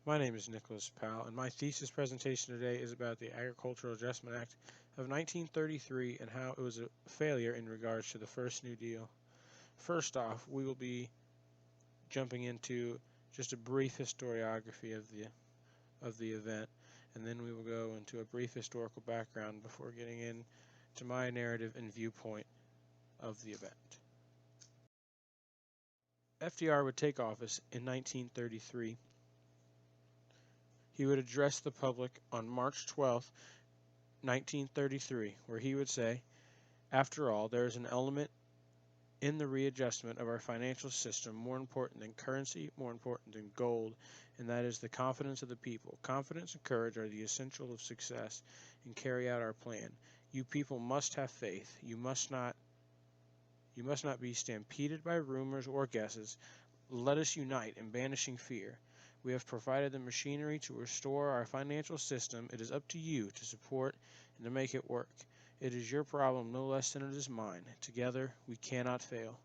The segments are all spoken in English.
My name is Nicholas Powell, and my thesis presentation today is about the Agricultural Adjustment Act of 1933 and how it was a failure in regards to the first New Deal. First off, we will be jumping into just a brief historiography of the event, and then we will go into a brief historical background before getting into my narrative and viewpoint of the event. FDR would take office in 1933. He would address the public on March 12, 1933, where he would say, "After all, there is an element in the readjustment of our financial system more important than currency, more important than gold, and that is the confidence of the people. Confidence and courage are the essential of success and carry out our plan. You people must have faith. You must not be stampeded by rumors or guesses. Let us unite in banishing fear. We have provided the machinery to restore our financial system. It is up to you to support and to make it work. It is your problem no less than it is mine. Together, we cannot fail."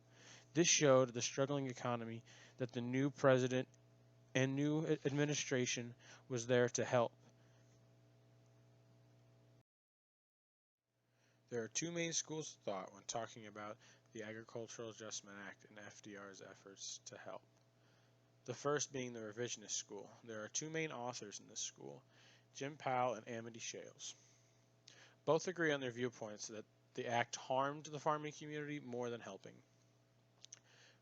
This showed the struggling economy that the new president and new administration was there to help. There are two main schools of thought when talking about the Agricultural Adjustment Act and FDR's efforts to help. The first being the Revisionist School. There are two main authors in this school, Jim Powell and Amity Shales. Both agree on their viewpoints that the act harmed the farming community more than helping.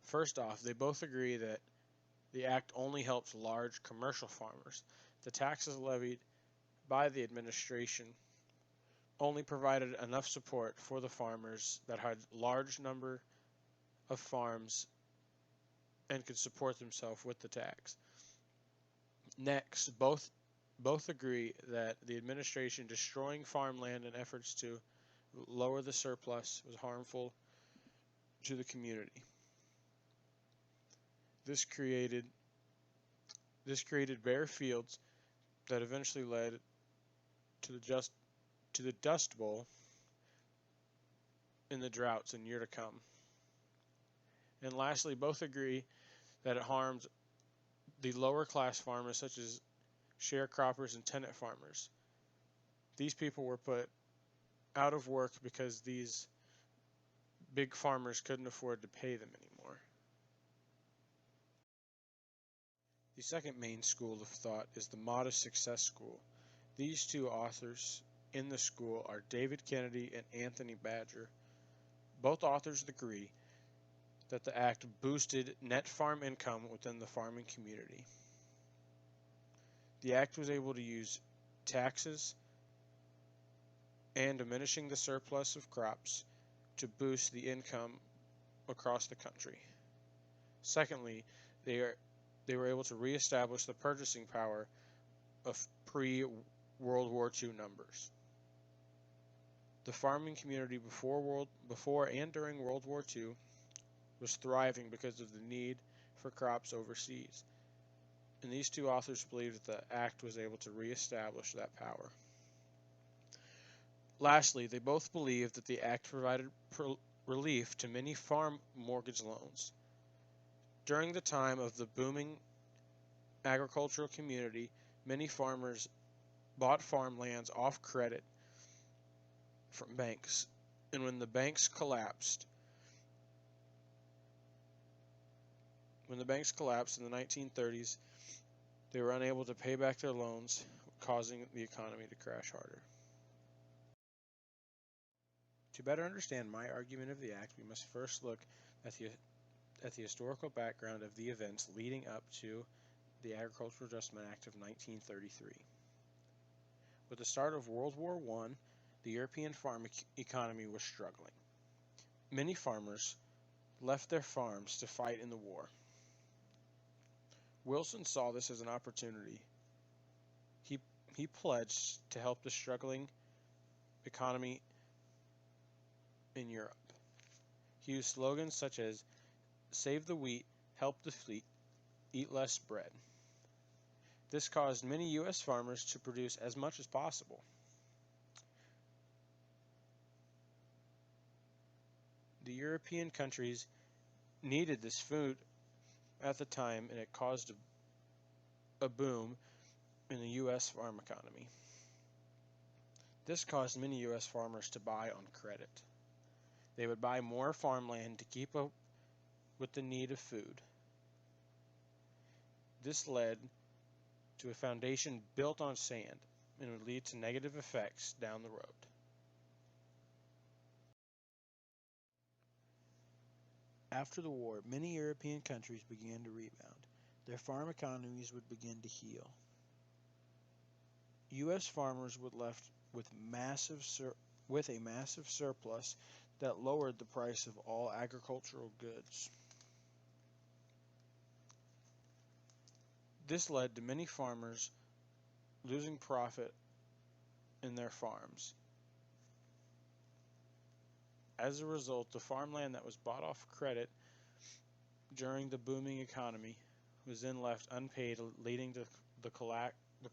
First off, they both agree that the act only helps large commercial farmers. The taxes levied by the administration only provided enough support for the farmers that had large number of farms and could support themselves with the tax. Next, both agree that the administration destroying farmland in efforts to lower the surplus was harmful to the community. This created bare fields that eventually led to the Dust Bowl in the droughts in year to come. And lastly, both agree that it harmed the lower class farmers such as sharecroppers and tenant farmers. These people were put out of work because these big farmers couldn't afford to pay them anymore. The second main school of thought is the Modest Success School. These two authors in the school are David Kennedy and Anthony Badger. Both authors agree that the act boosted net farm income within the farming community. The act was able to use taxes and diminishing the surplus of crops to boost the income across the country. Secondly, they were able to reestablish the purchasing power of pre-World War II numbers. The farming community before and during World War II was thriving because of the need for crops overseas. And these two authors believe that the act was able to reestablish that power. Lastly, they both believe that the act provided relief to many farm mortgage loans. During the time of the booming agricultural community, many farmers bought farmlands off credit from banks, and when the banks collapsed in the 1930s, they were unable to pay back their loans, causing the economy to crash harder. To better understand my argument of the act, we must first look at the historical background of the events leading up to the Agricultural Adjustment Act of 1933. With the start of World War I, the European farm economy was struggling. Many farmers left their farms to fight in the war. Wilson saw this as an opportunity. He pledged to help the struggling economy in Europe. He used slogans such as "Save the wheat, help the fleet, eat less bread." This caused many U.S. farmers to produce as much as possible. The European countries needed this food at the time, and it caused a boom in the U.S. farm economy. This caused many U.S. farmers to buy on credit. They would buy more farmland to keep up with the need of food. This led to a foundation built on sand and would lead to negative effects down the road. After the war, many European countries began to rebound. Their farm economies would begin to heal. U.S. farmers were left with a massive surplus that lowered the price of all agricultural goods. This led to many farmers losing profit in their farms. As a result, the farmland that was bought off credit during the booming economy was then left unpaid, leading to the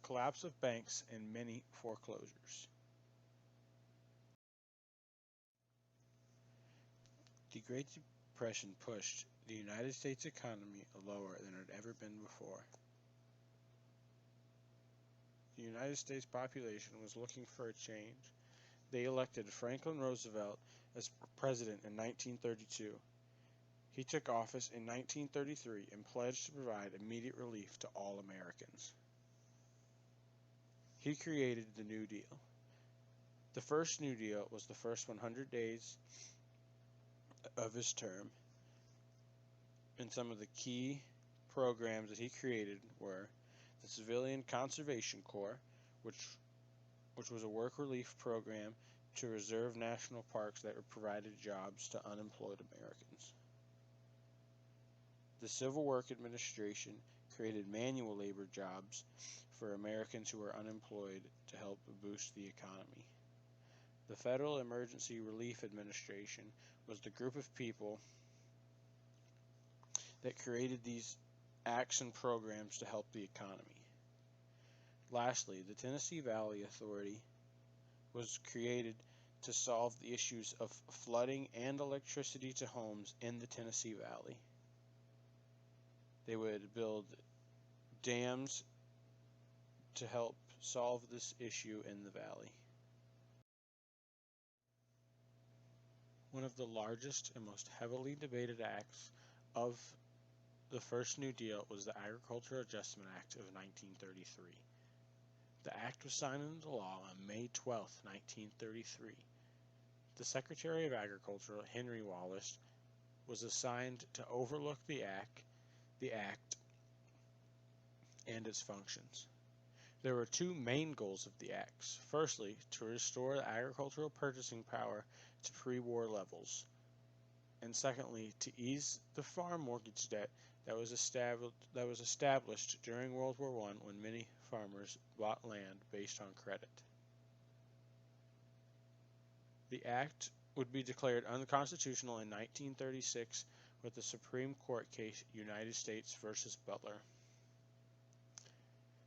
collapse of banks and many foreclosures. The Great Depression pushed the United States economy lower than it had ever been before. The United States population was looking for a change. They elected Franklin Roosevelt as president in 1932. He took office in 1933 and pledged to provide immediate relief to all Americans. He created the New Deal. The first New Deal was the first 100 days of his term, and some of the key programs that he created were the Civilian Conservation Corps, which was a work relief program to reserve national parks that provided jobs to unemployed Americans. The Civil Work Administration created manual labor jobs for Americans who were unemployed to help boost the economy. The Federal Emergency Relief Administration was the group of people that created these acts and programs to help the economy. Lastly, the Tennessee Valley Authority was created to solve the issues of flooding and electricity to homes in the Tennessee Valley. They would build dams to help solve this issue in the valley. One of the largest and most heavily debated acts of the first New Deal was the Agricultural Adjustment Act of 1933. The act was signed into law on May 12, 1933. The Secretary of Agriculture, Henry Wallace, was assigned to overlook the act and its functions. There were two main goals of the acts. Firstly, to restore the agricultural purchasing power to pre-war levels, and secondly, to ease the farm mortgage debt that was established during World War I when many farmers bought land based on credit. The act would be declared unconstitutional in 1936 with the Supreme Court case United States versus Butler.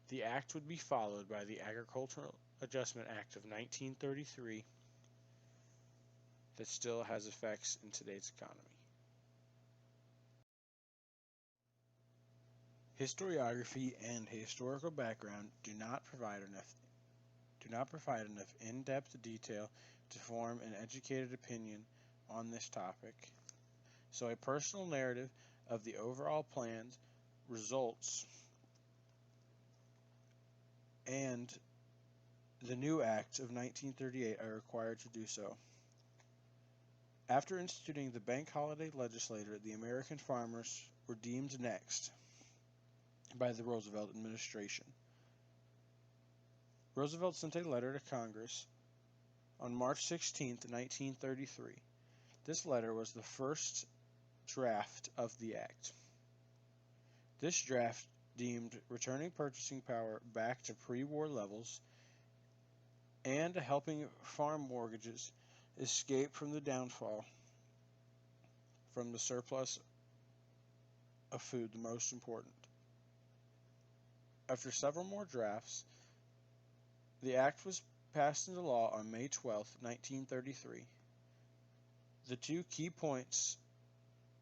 The act would be followed by the Agricultural Adjustment Act of 1933 that still has effects in today's economy. Historiography and historical background do not provide enough in-depth detail to form an educated opinion on this topic. So a personal narrative of the overall plans, results, and the new Act of 1938 are required to do so. After instituting the bank holiday legislature, the American farmers were deemed next by the Roosevelt administration. Roosevelt sent a letter to Congress on March 16, 1933. This letter was the first draft of the act. This draft deemed returning purchasing power back to pre-war levels and helping farm mortgages escape from the downfall from the surplus of food, the most important. After several more drafts, the act was passed into law on May 12, 1933. The two key points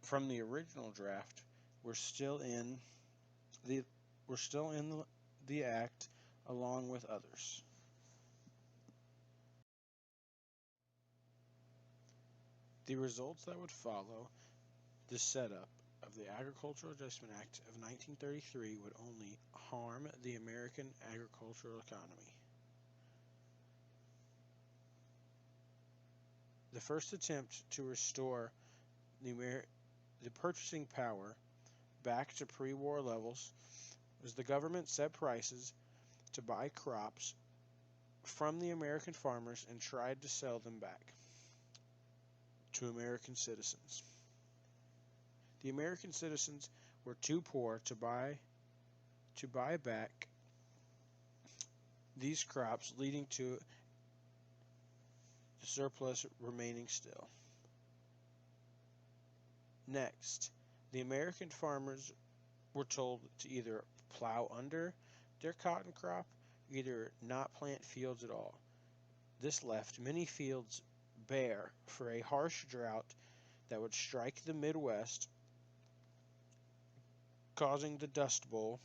from the original draft were still in the were still in the Act, along with others. The results that would follow the setup of the Agricultural Adjustment Act of 1933 would only harm the American agricultural economy. The first attempt to restore the purchasing power back to pre-war levels was the government set prices to buy crops from the American farmers and tried to sell them back to American citizens. The American citizens were too poor to buy back these crops, leading to the surplus remaining still. Next, the American farmers were told to either plow under their cotton crop, either not plant fields at all. This left many fields bare for a harsh drought that would strike the Midwest, causing the Dust Bowl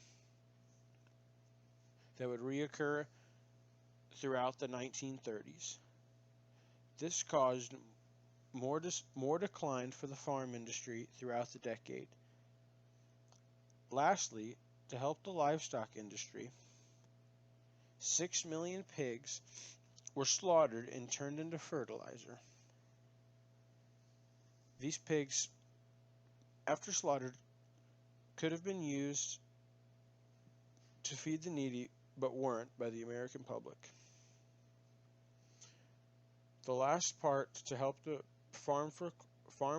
that would reoccur throughout the 1930s. This caused more decline for the farm industry throughout the decade. Lastly, to help the livestock industry, 6 million pigs were slaughtered and turned into fertilizer. These pigs, after slaughtered, could have been used to feed the needy, but weren't by the American public. The last part, to help the farm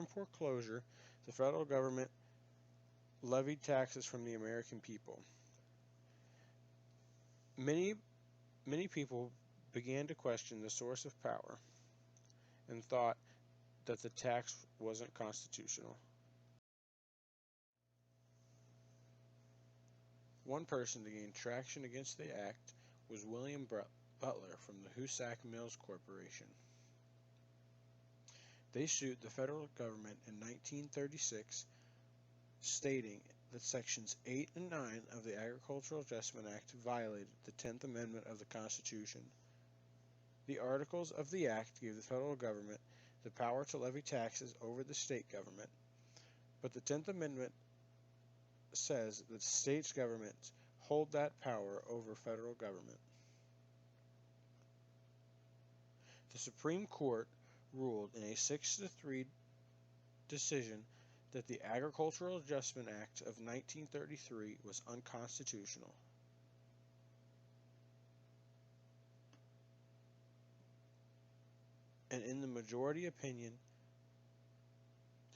foreclosure, the federal government levied taxes from the American people. Many people began to question the source of power and thought that the tax wasn't constitutional. One person to gain traction against the act was William Butler from the Hoosac Mills Corporation. They sued the federal government in 1936, stating that Sections 8 and 9 of the Agricultural Adjustment Act violated the 10th Amendment of the Constitution. The articles of the Act gave the federal government the power to levy taxes over the state government, but the 10th Amendment says that states' governments hold that power over federal government. The Supreme Court ruled in a 6-3 decision that the Agricultural Adjustment Act of 1933 was unconstitutional. And in the majority opinion,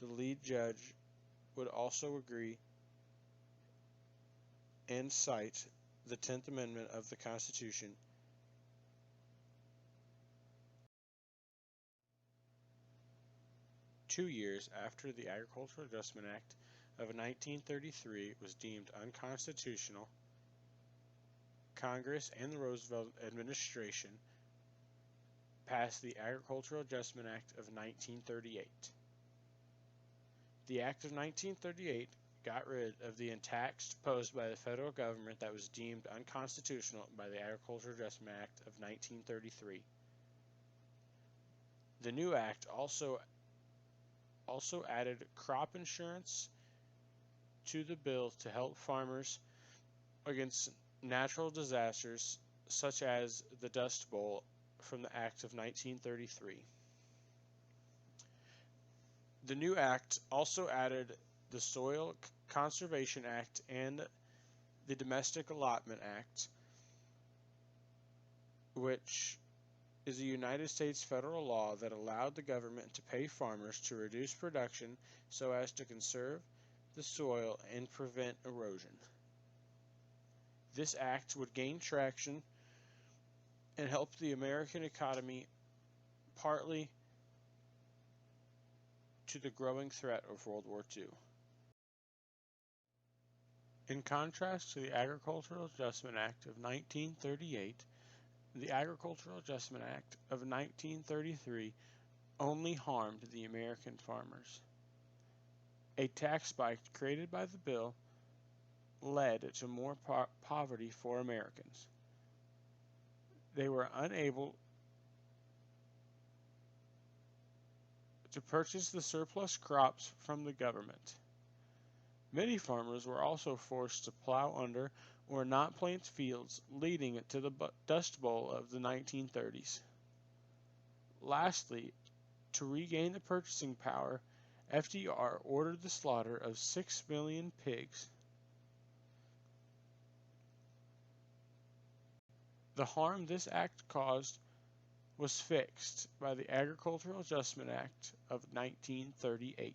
the lead judge would also agree and cite the 10th Amendment of the Constitution. 2 years after the Agricultural Adjustment Act of 1933 was deemed unconstitutional, Congress and the Roosevelt administration passed the Agricultural Adjustment Act of 1938. The Act of 1938 got rid of the tax posed by the federal government that was deemed unconstitutional by the Agricultural Adjustment Act of 1933. The new act also added crop insurance to the bill to help farmers against natural disasters such as the Dust Bowl from the Act of 1933. The new act also added the Soil Conservation Act and the Domestic Allotment Act, which is a United States federal law that allowed the government to pay farmers to reduce production so as to conserve the soil and prevent erosion. This act would gain traction and help the American economy, partly to the growing threat of World War II. In contrast to the Agricultural Adjustment Act of 1938, the Agricultural Adjustment Act of 1933 only harmed the American farmers. A tax spike created by the bill led to more poverty for Americans. They were unable to purchase the surplus crops from the government. Many farmers were also forced to plow under or not plant fields, leading to the Dust Bowl of the 1930s. Lastly, to regain the purchasing power, FDR ordered the slaughter of 6 million pigs. The harm this act caused was fixed by the Agricultural Adjustment Act of 1938.